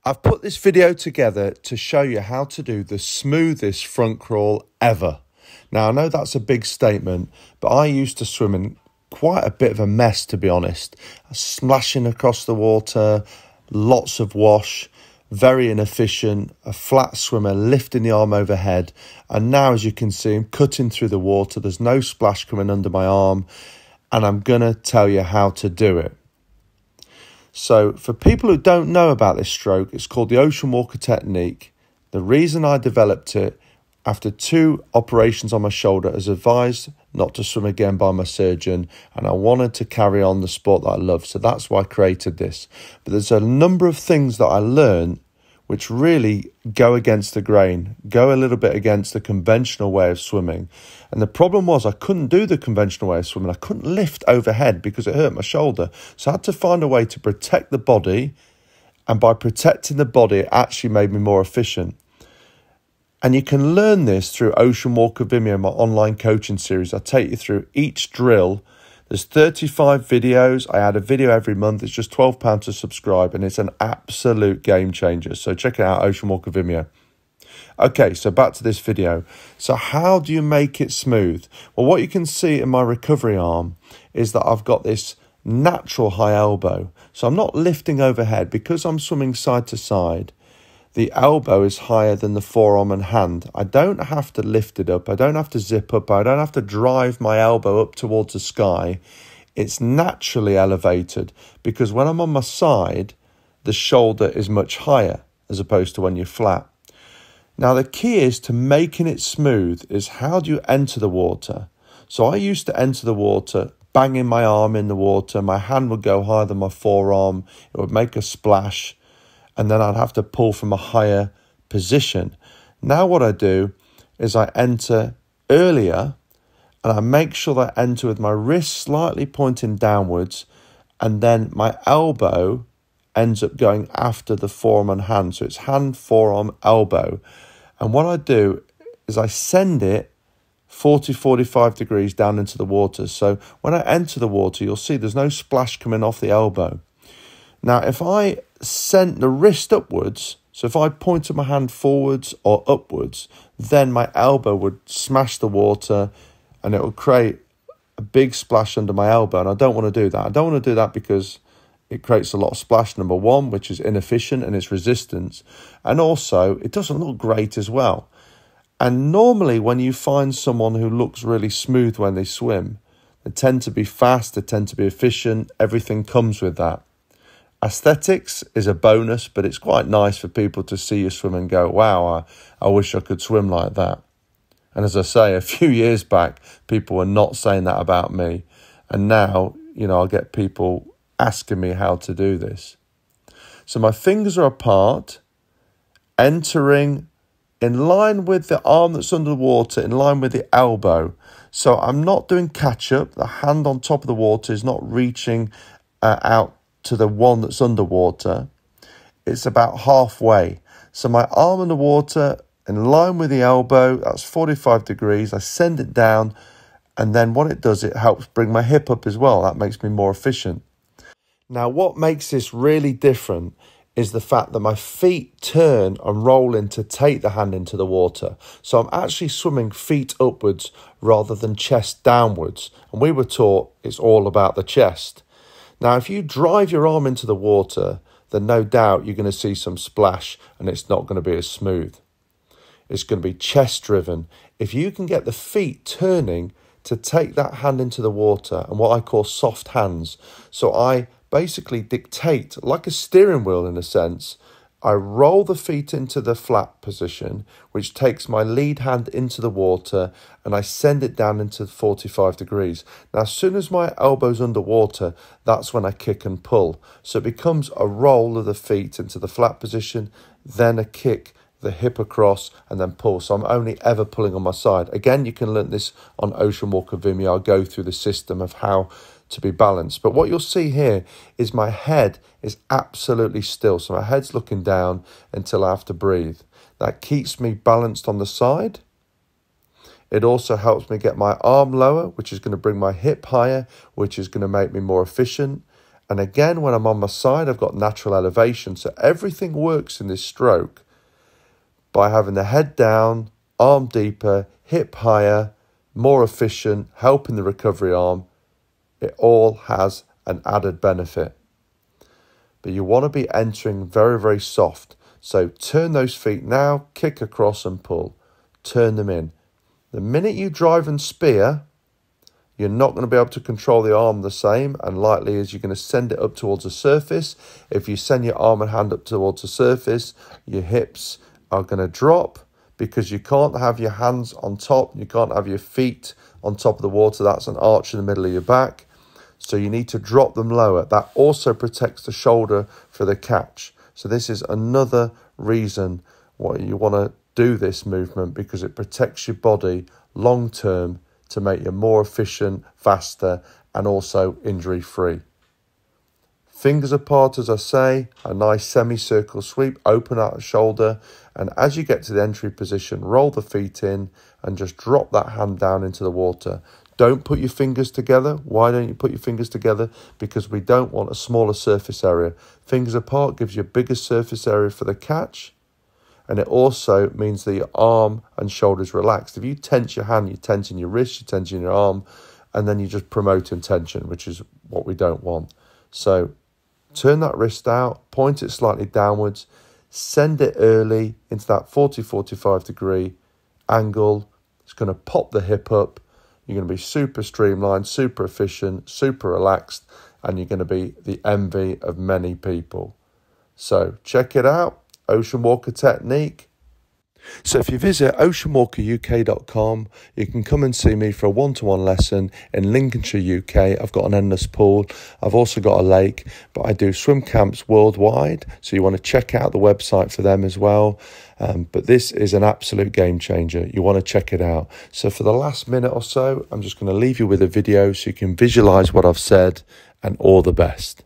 I've put this video together to show you how to do the smoothest front crawl ever. Now, I know that's a big statement, but I used to swim in quite a bit of a mess, to be honest. Splashing across the water, lots of wash, very inefficient, a flat swimmer, lifting the arm overhead. And now, as you can see, I'm cutting through the water. There's no splash coming under my arm, and I'm going to tell you how to do it. So for people who don't know about this stroke, it's called the ocean walker technique. The reason I developed it after 2 operations on my shoulder, as advised not to swim again by my surgeon, and I wanted to carry on the sport that I love. So that's why I created this. But there's a number of things that I learned which really go against the grain, go a little bit against the conventional way of swimming. And the problem was I couldn't do the conventional way of swimming. I couldn't lift overhead because it hurt my shoulder. So I had to find a way to protect the body. And by protecting the body, it actually made me more efficient. And you can learn this through Ocean Walker Vimeo, my online coaching series. I take you through each drill. There's 35 videos. I add a video every month. It's just £12 to subscribe, and it's an absolute game changer. So check it out, Ocean Walker Vimeo. Okay, so back to this video. So how do you make it smooth? Well, what you can see in my recovery arm is that I've got this natural high elbow. So I'm not lifting overhead because I'm swimming side to side. The elbow is higher than the forearm and hand. I don't have to lift it up. I don't have to zip up. I don't have to drive my elbow up towards the sky. It's naturally elevated because when I'm on my side, the shoulder is much higher as opposed to when you're flat. Now, the key is to making it smooth is how do you enter the water? So I used to enter the water, banging my arm in the water. My hand would go higher than my forearm. It would make a splash. And then I'd have to pull from a higher position. Now what I do is I enter earlier and I make sure that I enter with my wrist slightly pointing downwards, and then my elbow ends up going after the forearm and hand. So it's hand, forearm, elbow. And what I do is I send it 40-45 degrees down into the water. So when I enter the water, you'll see there's no splash coming off the elbow. Now, if I sent the wrist upwards, so if I pointed my hand forwards or upwards, then my elbow would smash the water and it would create a big splash under my elbow. And I don't want to do that. I don't want to do that because it creates a lot of splash, number one, which is inefficient and it's resistance. And also, it doesn't look great as well. And normally when you find someone who looks really smooth when they swim, they tend to be fast, they tend to be efficient, everything comes with that. Aesthetics is a bonus, but it's quite nice for people to see you swim and go, wow, I wish I could swim like that. And as I say, a few years back, people were not saying that about me. And now, you know, I'll get people asking me how to do this. So my fingers are apart, entering in line with the arm that's under the water, in line with the elbow. So I'm not doing catch up. The hand on top of the water is not reaching out to the one that's underwater. It's about halfway. So my arm in the water, in line with the elbow, that's 45 degrees. I send it down, and then what it does, it helps bring my hip up as well. That makes me more efficient. Now, what makes this really different is the fact that my feet turn and roll in to take the hand into the water. So I'm actually swimming feet upwards rather than chest downwards. And we were taught it's all about the chest. Now, if you drive your arm into the water, then no doubt you're going to see some splash and it's not going to be as smooth. It's going to be chest driven. If you can get the feet turning to take that hand into the water, and what I call soft hands. So I basically dictate, like a steering wheel in a sense, I roll the feet into the flat position, which takes my lead hand into the water, and I send it down into 45 degrees. Now, as soon as my elbow's underwater, that's when I kick and pull. So it becomes a roll of the feet into the flat position, then a kick, the hip across, and then pull. So I'm only ever pulling on my side. Again, you can learn this on Ocean Walker Vimeo. I'll go through the system of how to be balanced. But what you'll see here is my head is absolutely still. So my head's looking down until I have to breathe. That keeps me balanced on the side. It also helps me get my arm lower, which is going to bring my hip higher, which is going to make me more efficient. And again, when I'm on my side, I've got natural elevation. So everything works in this stroke by having the head down, arm deeper, hip higher, more efficient, helping the recovery arm. It all has an added benefit. But you want to be entering very, very soft. So turn those feet now, kick across and pull. Turn them in. The minute you drive and spear, you're not going to be able to control the arm the same, and likely as you're going to send it up towards the surface. If you send your arm and hand up towards the surface, your hips are going to drop because you can't have your hands on top. You can't have your feet on top of the water. That's an arch in the middle of your back. So you need to drop them lower. That also protects the shoulder for the catch. So this is another reason why you want to do this movement, because it protects your body long term to make you more efficient, faster, and also injury-free. Fingers apart, as I say, a nice semicircle sweep, open out the shoulder, and as you get to the entry position, roll the feet in and just drop that hand down into the water. Don't put your fingers together. Why don't you put your fingers together? Because we don't want a smaller surface area. Fingers apart gives you a bigger surface area for the catch, and it also means that your arm and shoulders relaxed. If you tense your hand, you're tensing your wrist, you're tensing your arm, and then you're just promoting tension, which is what we don't want. So turn that wrist out, point it slightly downwards, send it early into that 40-45 degree angle. It's going to pop the hip up. You're going to be super streamlined, super efficient, super relaxed, and you're going to be the envy of many people. So check it out, Ocean Walker technique. So if you visit oceanwalkeruk.com, you can come and see me for a one-to-one lesson in Lincolnshire, UK. I've got an endless pool. I've also got a lake, but I do swim camps worldwide. So you want to check out the website for them as well. But this is an absolute game changer. You want to check it out. So for the last minute or so, I'm just going to leave you with a video so you can visualize what I've said, and all the best.